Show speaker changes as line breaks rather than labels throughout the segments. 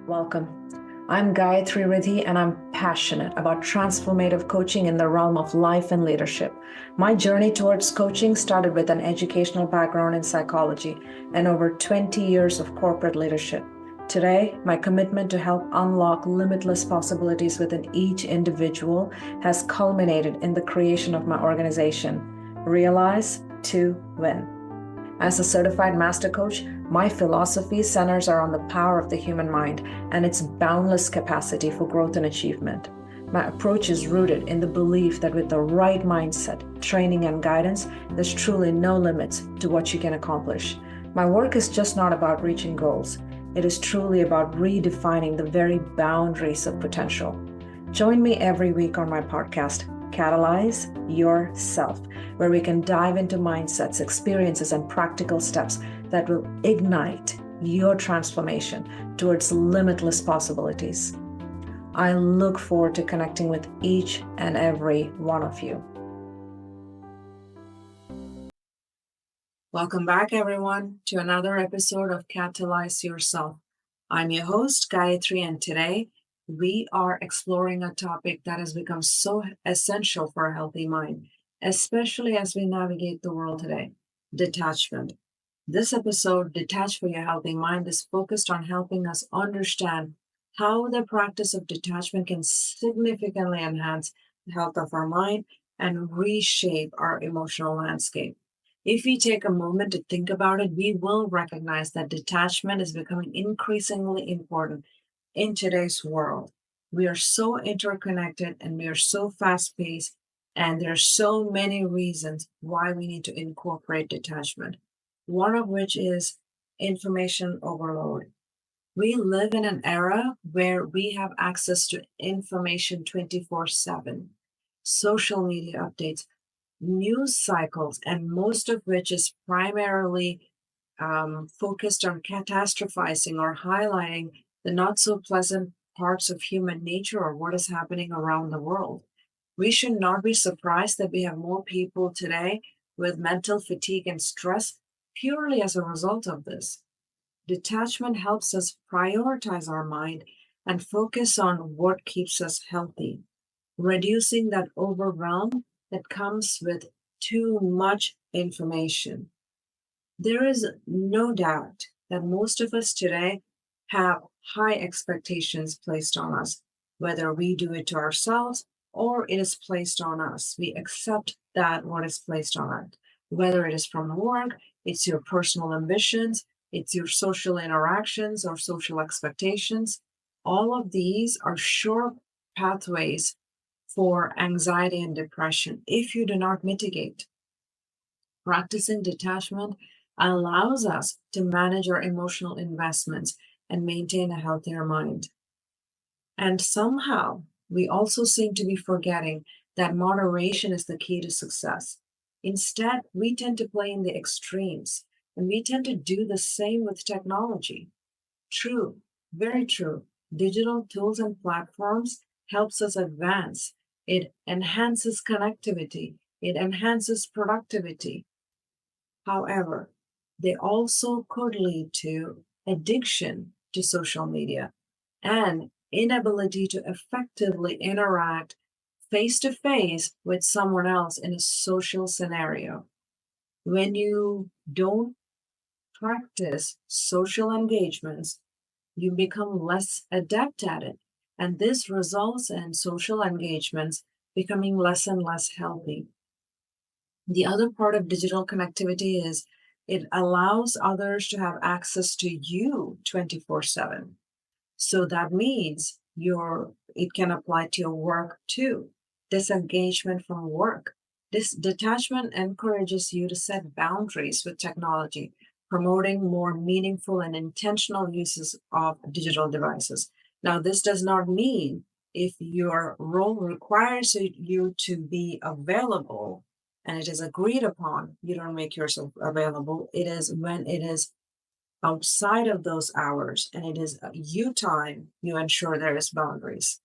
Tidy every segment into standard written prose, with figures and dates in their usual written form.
Welcome. I'm Gayathri and I'm passionate about transformative coaching in the realm of life and leadership. My journey towards coaching started with an educational background in psychology and over 20 years of corporate leadership. Today, my commitment to help unlock limitless possibilities within each individual has culminated in the creation of my organization, Realize to Win. As a certified master coach, my philosophy centers around the power of the human mind and its boundless capacity for growth and achievement. My approach is rooted in the belief that with the right mindset, training, and guidance, there's truly no limits to what you can accomplish. My work is just not about reaching goals. It is truly about redefining the very boundaries of potential. Join me every week on my podcast, Catalyze Your Self, where we can dive into mindsets, experiences, and practical steps that will ignite your transformation towards limitless possibilities. I look forward to connecting with each and every one of you. Welcome back, everyone, to another episode of Catalyze Your Self. I'm your host, Gayathri, and today we are exploring a topic that has become so essential for a healthy mind, especially as we navigate the world today: detachment. This episode, Detach for Your Healthy Mind, is focused on helping us understand how the practice of detachment can significantly enhance the health of our mind and reshape our emotional landscape. If we take a moment to think about it, we will recognize that detachment is becoming increasingly important in today's world. We are so interconnected and we are so fast paced, and there are so many reasons why we need to incorporate detachment. One of which is information overload. We live in an era where we have access to information 24/7, social media updates, news cycles, and most of which is primarily focused on catastrophizing or highlighting the not so pleasant parts of human nature or what is happening around the world. We should not be surprised that we have more people today with mental fatigue and stress purely as a result of this. Detachment helps us prioritize our mind and focus on what keeps us healthy, reducing that overwhelm that comes with too much information. There is no doubt that most of us today have high expectations placed on us, whether we do it to ourselves or it is placed on us. We accept that what is placed on us, whether it is from work, it's your personal ambitions, it's your social interactions or social expectations. All of these are sure pathways for anxiety and depression if you do not mitigate. Practicing detachment allows us to manage our emotional investments and maintain a healthier mind. And somehow, we also seem to be forgetting that moderation is the key to success. Instead, we tend to play in the extremes, and we tend to do the same with technology. True, very true. Digital tools and platforms helps us advance. It enhances connectivity. It enhances productivity. However, they also could lead to addiction to social media and inability to effectively interact face to face with someone else in a social scenario. When you don't practice social engagements, you become less adept at it. And this results in social engagements becoming less and less healthy. The other part of digital connectivity is it allows others to have access to you 24/7. So that means it can apply to your work too. Disengagement from work. This detachment encourages you to set boundaries with technology, promoting more meaningful and intentional uses of digital devices. Now, this does not mean if your role requires you to be available and it is agreed upon, you don't make yourself available. It is when it is outside of those hours and it is you time, you ensure there is boundaries.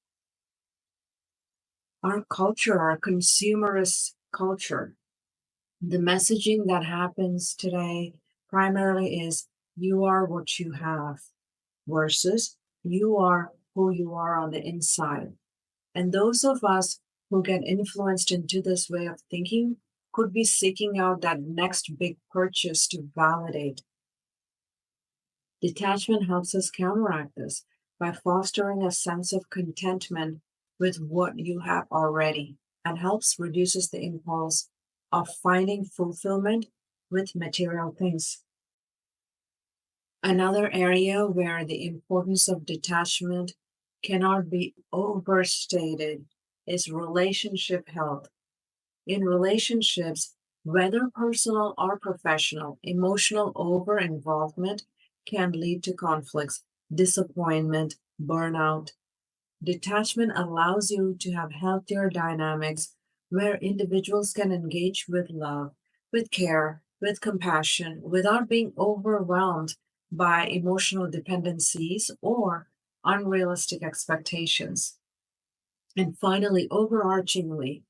Our culture, our consumerist culture, the messaging that happens today primarily is you are what you have versus You are who you are on the inside. And those of us who get influenced into this way of thinking could be seeking out that next big purchase to validate. Detachment helps us counteract this by fostering a sense of contentment with what you have already and helps reduces the impulse of finding fulfillment with material things. Another area where the importance of detachment cannot be overstated is relationship health. In relationships, whether personal or professional, emotional over involvement can lead to conflicts, disappointment, burnout. Detachment allows you to have healthier dynamics where individuals can engage with love, with care, with compassion without being overwhelmed by emotional dependencies or unrealistic expectations. And finally, overarchingly,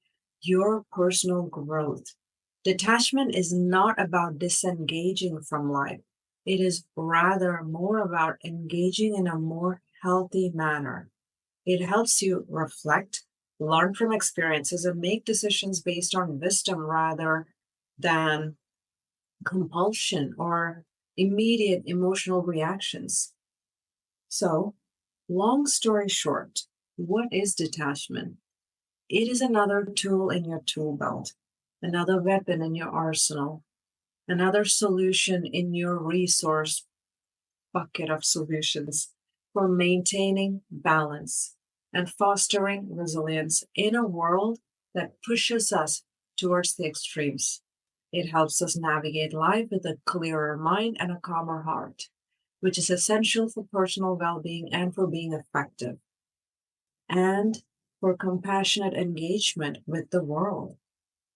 your personal growth. Detachment is not about disengaging from life. It is rather more about engaging in a more healthy manner. It helps you reflect, learn from experiences, and make decisions based on wisdom rather than compulsion or immediate emotional reactions. So, long story short, what is detachment? It is another tool in your tool belt, another weapon in your arsenal, another solution in your resource bucket of solutions for maintaining balance and fostering resilience in a world that pushes us towards the extremes. It helps us navigate life with a clearer mind and a calmer heart, which is essential for personal well being and for being effective, and for compassionate engagement with the world.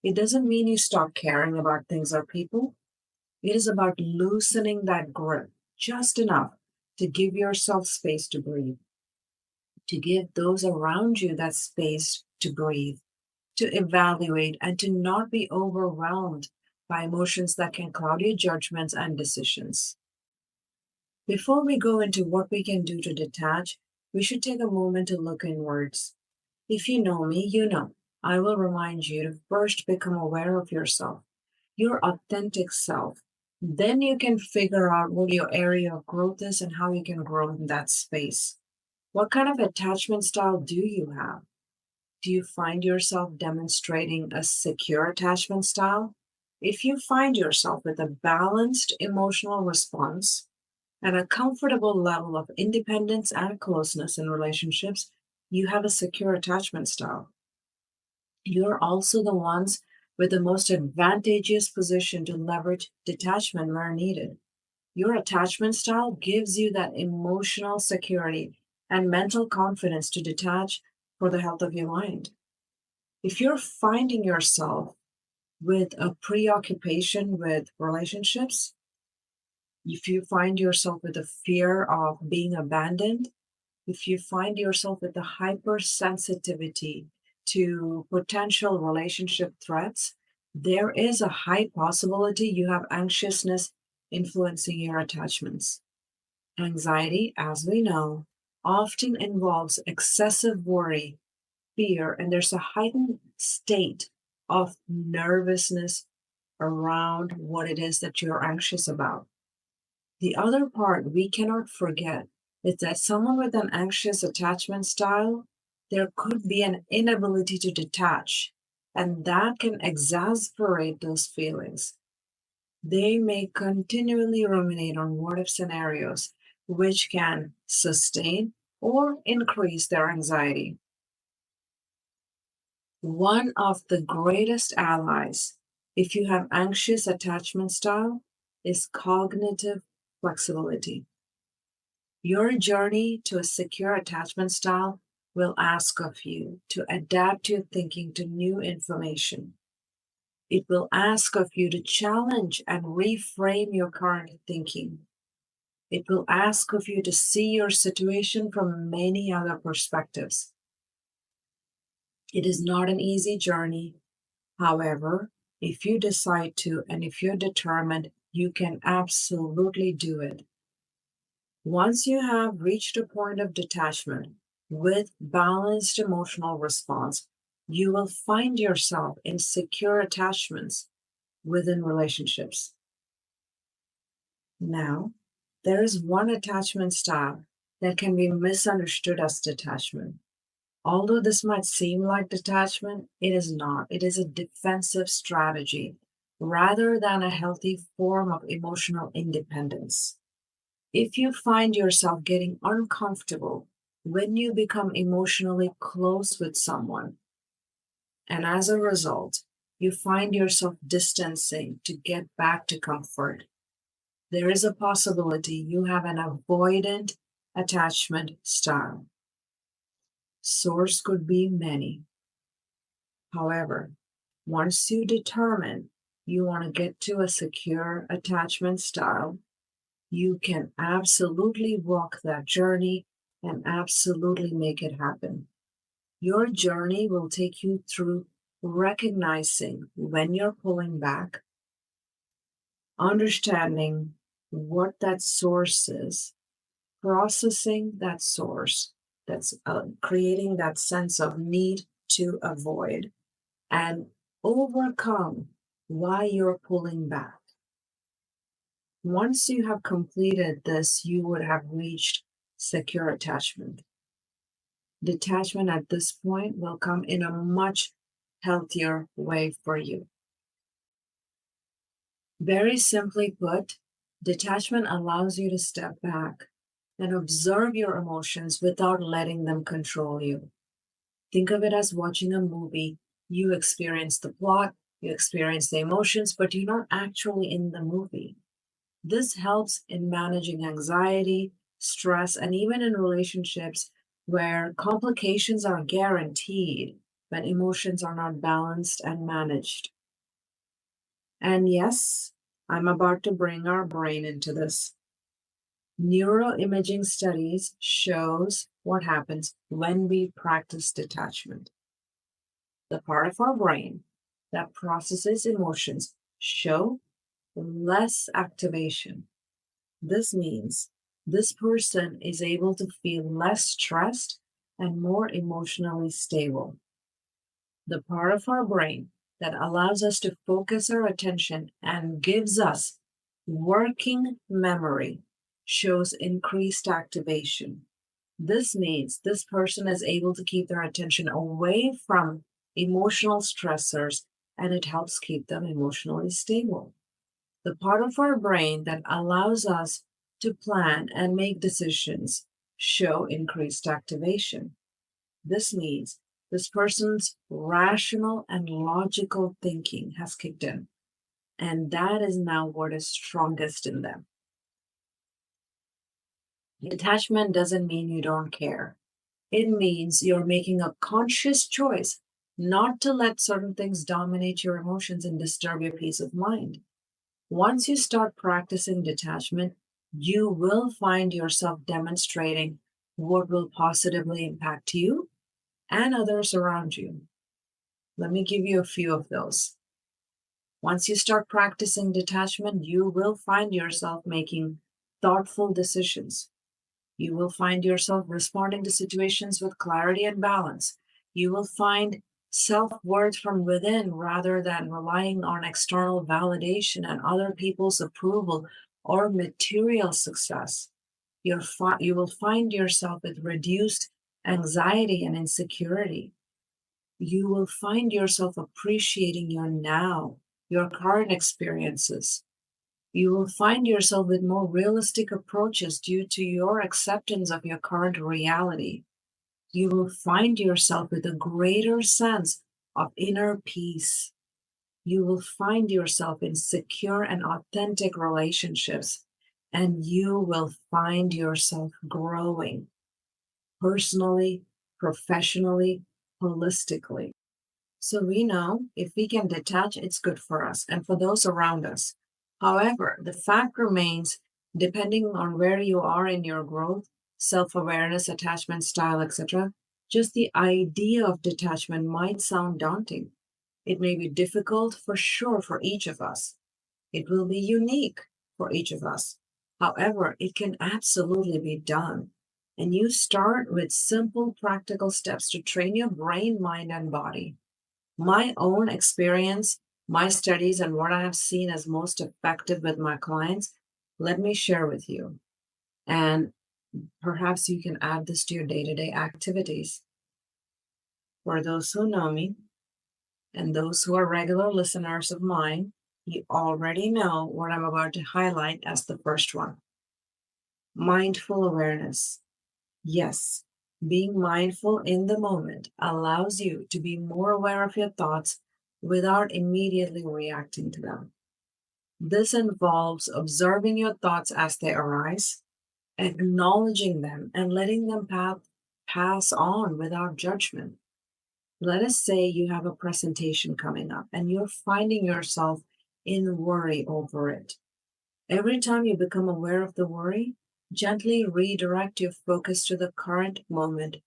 It doesn't mean you stop caring about things or people. It is about loosening that grip just enough to give yourself space to breathe, to give those around you that space to breathe, to evaluate, and to not be overwhelmed by emotions that can cloud your judgments and decisions. Before we go into what we can do to detach, we should take a moment to look inwards. If you know me, you know. I will remind you to first become aware of yourself, your authentic self. Then you can figure out what your area of growth is and how you can grow in that space. What kind of attachment style do you have? Do you find yourself demonstrating a secure attachment style? If you find yourself with a balanced emotional response and a comfortable level of independence and closeness in relationships, you have a secure attachment style. You're also the ones with the most advantageous position to leverage detachment where needed. Your attachment style gives you that emotional security and mental confidence to detach for the health of your mind. If you're finding yourself with a preoccupation with relationships, if you find yourself with a fear of being abandoned, if you find yourself with a hypersensitivity to potential relationship threats, there is a high possibility you have anxiousness influencing your attachments. Anxiety, as we know, often involves excessive worry, fear, and there's a heightened state of nervousness around what it is that you're anxious about. The other part we cannot forget is that someone with an anxious attachment style, there could be an inability to detach, and that can exacerbate those feelings. They may continually ruminate on what if scenarios, which can sustain or increase their anxiety. One of the greatest allies, if you have anxious attachment style, is cognitive flexibility. Your journey to a secure attachment style will ask of you to adapt your thinking to new information. It will ask of you to challenge and reframe your current thinking. It will ask of you to see your situation from many other perspectives. It is not an easy journey. However, if you decide to and if you're determined, you can absolutely do it. Once you have reached a point of detachment with balanced emotional response, you will find yourself in secure attachments within relationships. Now, there is one attachment style that can be misunderstood as detachment. Although this might seem like detachment, it is not. It is a defensive strategy rather than a healthy form of emotional independence. If you find yourself getting uncomfortable when you become emotionally close with someone, and as a result, you find yourself distancing to get back to comfort, there is a possibility you have an avoidant attachment style. Source could be many. However, once you determine you want to get to a secure attachment style, you can absolutely walk that journey and absolutely make it happen. Your journey will take you through recognizing when you're pulling back, understanding what that source is, processing that source that's creating that sense of need to avoid, and overcome why you're pulling back. Once you have completed this, you would have reached secure attachment. Detachment at this point will come in a much healthier way for you. Very simply put, detachment allows you to step back and observe your emotions without letting them control you. Think of it as watching a movie. You experience the plot, you experience the emotions, but you're not actually in the movie. This helps in managing anxiety, stress, and even in relationships where complications are guaranteed when emotions are not balanced and managed. And yes, I'm about to bring our brain into this. Neuroimaging studies shows what happens when we practice detachment. The part of our brain that processes emotions show less activation. This means this person is able to feel less stressed and more emotionally stable. The part of our brain that allows us to focus our attention and gives us working memory shows increased activation. This means this person is able to keep their attention away from emotional stressors and it helps keep them emotionally stable. The part of our brain that allows us to plan and make decisions show increased activation. This means this person's rational and logical thinking has kicked in, and that is now what is strongest in them. Detachment doesn't mean you don't care. It means you're making a conscious choice not to let certain things dominate your emotions and disturb your peace of mind. Once you start practicing detachment, you will find yourself demonstrating what will positively impact you and others around you. Let me give you a few of those. Once you start practicing detachment, you will find yourself making thoughtful decisions. You will find yourself responding to situations with clarity and balance. You will find self worth from within rather than relying on external validation and other people's approval or material success. You will find yourself with reduced anxiety and insecurity. You will find yourself appreciating your now, your current experiences. You will find yourself with more realistic approaches due to your acceptance of your current reality. You will find yourself with a greater sense of inner peace. You will find yourself in secure and authentic relationships, and you will find yourself growing personally, professionally, holistically. So we know if we can detach, it's good for us and for those around us. However, the fact remains, depending on where you are in your growth, self awareness, attachment style, etc., just the idea of detachment might sound daunting. It may be difficult for sure for each of us. It will be unique for each of us. However, it can absolutely be done. And you start with simple practical steps to train your brain, mind, and body. My own experience, my studies, and what I have seen as most effective with my clients, let me share with you. And perhaps you can add this to your day to day activities. For those who know me and those who are regular listeners of mine, you already know what I'm about to highlight as the first one: mindful awareness. Yes, being mindful in the moment allows you to be more aware of your thoughts without immediately reacting to them. This involves observing your thoughts as they arise, acknowledging them, and letting them pass on without judgment. Let us say you have a presentation coming up and you're finding yourself in worry over it. Every time you become aware of the worry, gently redirect your focus to the current moment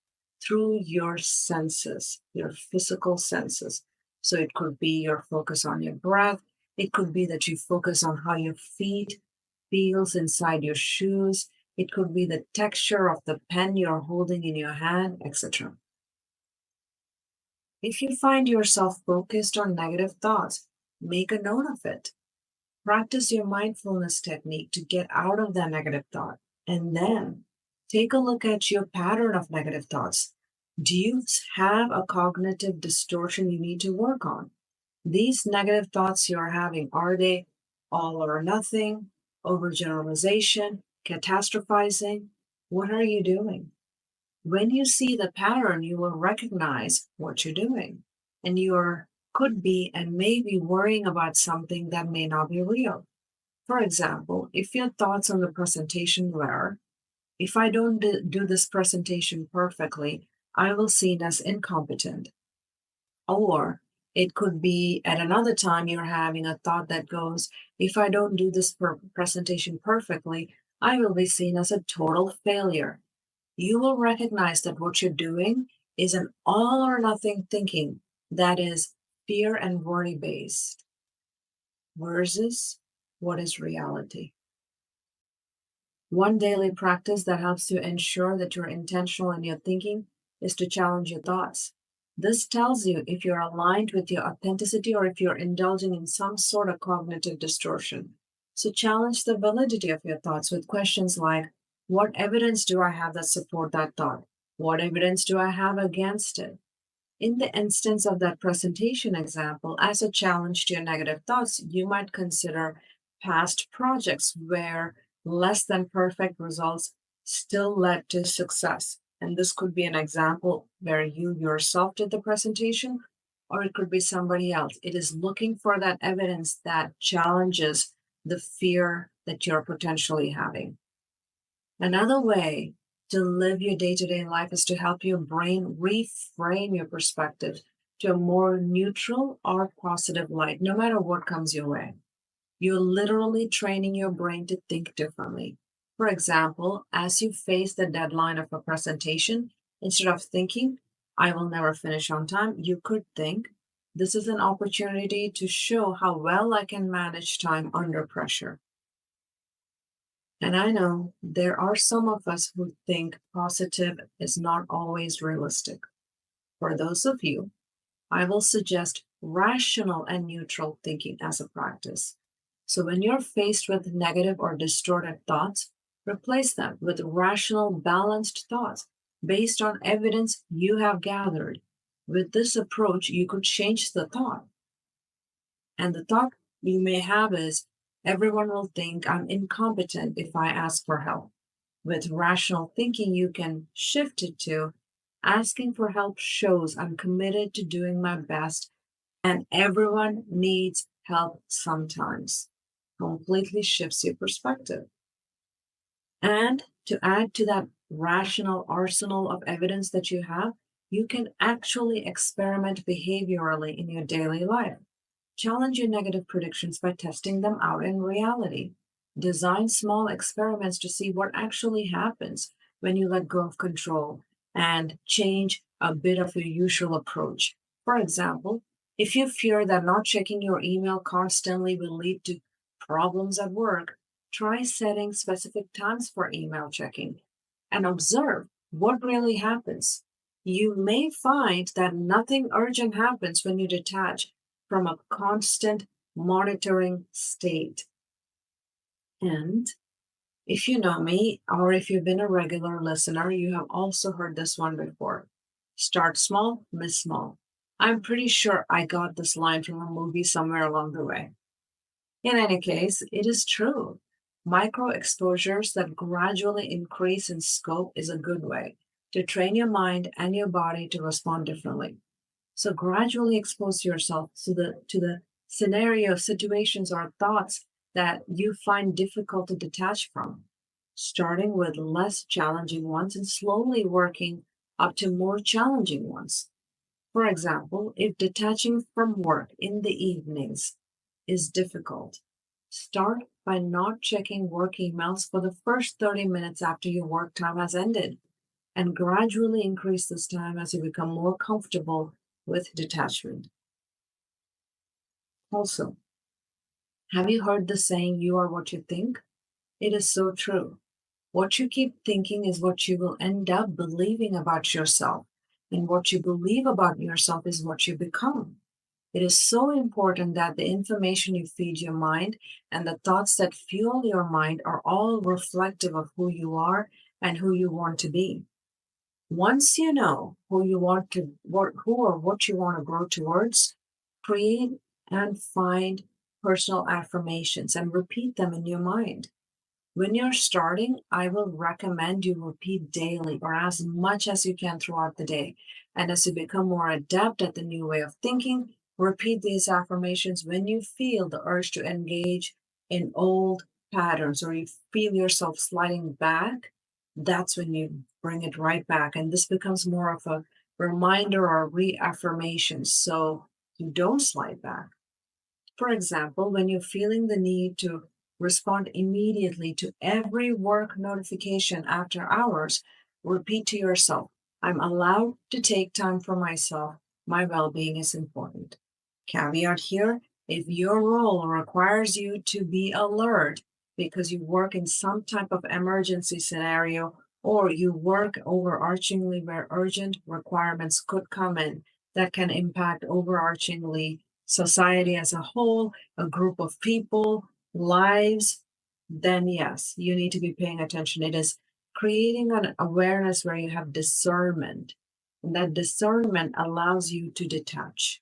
through your senses, your physical senses. So it could be your focus on your breath. It could be that you focus on how your feet feels inside your shoes. It could be the texture of the pen you're holding in your hand, etc. If you find yourself focused on negative thoughts, make a note of it. Practice your mindfulness technique to get out of that negative thought. And then take a look at your pattern of negative thoughts. Do you have a cognitive distortion you need to work on? These negative thoughts you're having, are they all or nothing, overgeneralization, catastrophizing? What are you doing? When you see the pattern, you will recognize what you're doing. And you could be and may be worrying about something that may not be real. For example, if your thoughts on the presentation were, if I don't do this presentation perfectly, I will seen as incompetent. Or it could be at another time you're having a thought that goes, if I don't do this presentation perfectly, I will be seen as a total failure. You will recognize that what you're doing is an all or nothing thinking that is fear and worry based versus what is reality. One daily practice that helps you ensure that you're intentional in your thinking is to challenge your thoughts. This tells you if you're aligned with your authenticity or if you're indulging in some sort of cognitive distortion. So challenge the validity of your thoughts with questions like, what evidence do I have that support that thought? What evidence do I have against it? In the instance of that presentation example, as a challenge to your negative thoughts, you might consider past projects where less than perfect results still led to success. And this could be an example where you yourself did the presentation, or it could be somebody else. It is looking for that evidence that challenges the fear that you're potentially having. Another way to live your day to day life is to help your brain reframe your perspective to a more neutral or positive light, no matter what comes your way. You're literally training your brain to think differently. For example, as you face the deadline of a presentation, instead of thinking, I will never finish on time, you could think, this is an opportunity to show how well I can manage time under pressure. And I know there are some of us who think positive is not always realistic. For those of you, I will suggest rational and neutral thinking as a practice. So when you're faced with negative or distorted thoughts, replace them with rational, balanced thoughts based on evidence you have gathered. With this approach, you could change the thought. And the thought you may have is, everyone will think I'm incompetent if I ask for help. With rational thinking, you can shift it to, asking for help shows I'm committed to doing my best, and everyone needs help sometimes. Completely shifts your perspective. And to add to that rational arsenal of evidence that you have, you can actually experiment behaviorally in your daily life. Challenge your negative predictions by testing them out in reality. Design small experiments to see what actually happens when you let go of control and change a bit of your usual approach. For example, if you fear that not checking your email constantly will lead to problems at work, Try setting specific times for email checking and observe what really happens. You may find that nothing urgent happens when you detach from a constant monitoring state. And if you know me, or if you've been a regular listener, you have also heard this one before. Start small, miss small. I'm pretty sure I got this line from a movie somewhere along the way. In any case, it is true. Micro exposures that gradually increase in scope is a good way to train your mind and your body to respond differently. So gradually expose yourself to the scenario, situations, or thoughts that you find difficult to detach from, starting with less challenging ones and slowly working up to more challenging ones. For example, if detaching from work in the evenings is difficult, start by not checking work emails for the first 30 minutes after your work time has ended and gradually increase this time as you become more comfortable with detachment. Also, have you heard the saying, you are what you think? It is so true. What you keep thinking is what you will end up believing about yourself. And what you believe about yourself is what you become. It is so important that the information you feed your mind and the thoughts that fuel your mind are all reflective of who you are and who you want to be. Once you know who you want to what who or what you want to grow towards, create and find personal affirmations and repeat them in your mind. When you're starting, I will recommend you repeat daily or as much as you can throughout the day. And as you become more adept at the new way of thinking, repeat these affirmations when you feel the urge to engage in old patterns or you feel yourself sliding back. That's when you bring it right back. And this becomes more of a reminder or reaffirmation so you don't slide back. For example, when you're feeling the need to respond immediately to every work notification after hours, repeat to yourself, I'm allowed to take time for myself. My well being is important. Caveat here, if your role requires you to be alert because you work in some type of emergency scenario or you work overarchingly where urgent requirements could come in that can impact overarchingly society as a whole, a group of people, lives, then yes, you need to be paying attention. It is creating an awareness where you have discernment. And that discernment allows you to detach.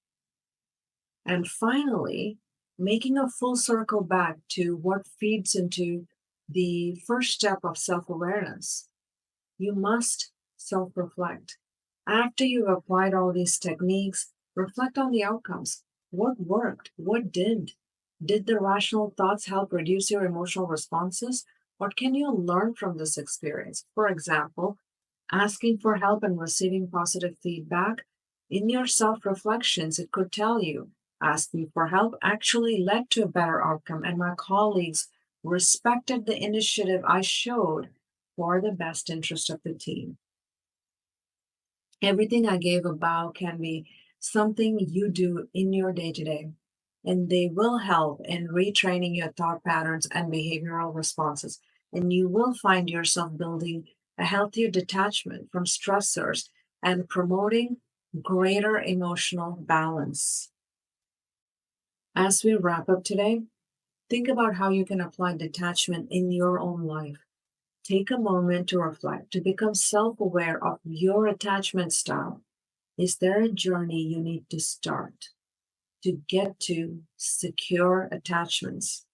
And finally, making a full circle back to what feeds into the first step of self awareness. You must self reflect. After you've applied all these techniques, reflect on the outcomes. What worked? What didn't? Did the rational thoughts help reduce your emotional responses? What can you learn from this experience? For example, asking for help and receiving positive feedback. In your self reflections, it could tell you asking for help actually led to a better outcome, and my colleagues respected the initiative I showed for the best interest of the team. Everything I gave above can be something you do in your day to day, and they will help in retraining your thought patterns and behavioral responses. And you will find yourself building a healthier detachment from stressors and promoting greater emotional balance. As we wrap up today, think about how you can apply detachment in your own life. Take a moment to reflect, to become self aware of your attachment style. Is there a journey you need to start to get to secure attachments?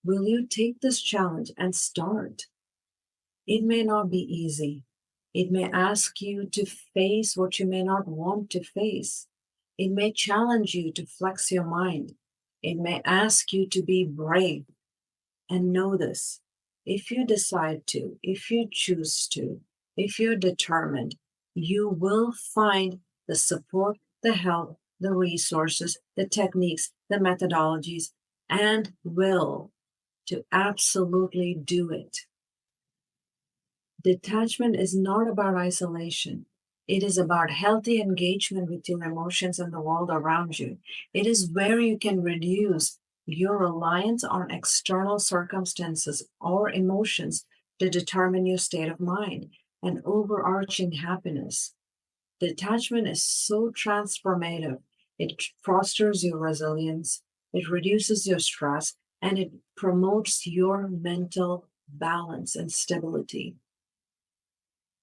Will you take this challenge and start? It may not be easy. It may ask you to face what you may not want to face. It may challenge you to flex your mind. It may ask you to be brave. And know this, if you decide to, if you choose to, if you're determined, you will find the support, the help, the resources, the techniques, the methodologies, and will to absolutely do it. Detachment is not about isolation. It is about healthy engagement with your emotions and the world around you. It is where you can reduce your reliance on external circumstances or emotions to determine your state of mind and overarching happiness. Detachment is so transformative. It fosters your resilience, it reduces your stress, and it promotes your mental balance and stability.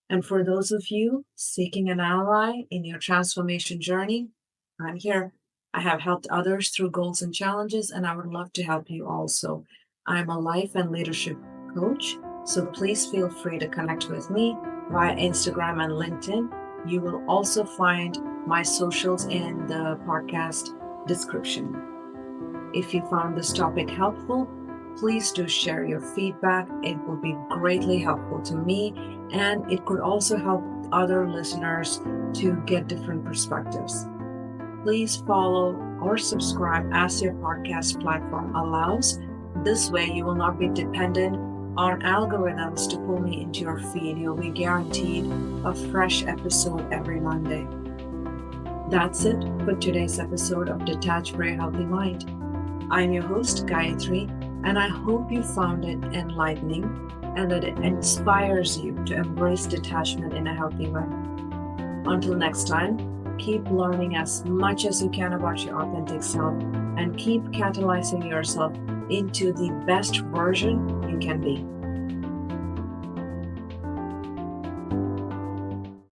And for those of you seeking an ally in your transformation journey, I'm here. I have helped others through goals and challenges, and I would love to help you also. I'm a life and leadership coach, so please feel free to connect with me via Instagram and LinkedIn. You will also find my socials in the podcast description. If you found this topic helpful, please do share your feedback. It will be greatly helpful to me, and it could also help other listeners to get different perspectives. Please follow or subscribe as your podcast platform allows. This way, you will not be dependent on algorithms to pull me into your feed. You'll be guaranteed a fresh episode every Monday. That's it for today's episode of Detach for a Healthy Mind. I'm your host, Gayathri, and I hope you found it enlightening and that it inspires you to embrace detachment in a healthy way. Until next time, keep learning as much as you can about your authentic self and keep catalyzing yourself into the best version you can be.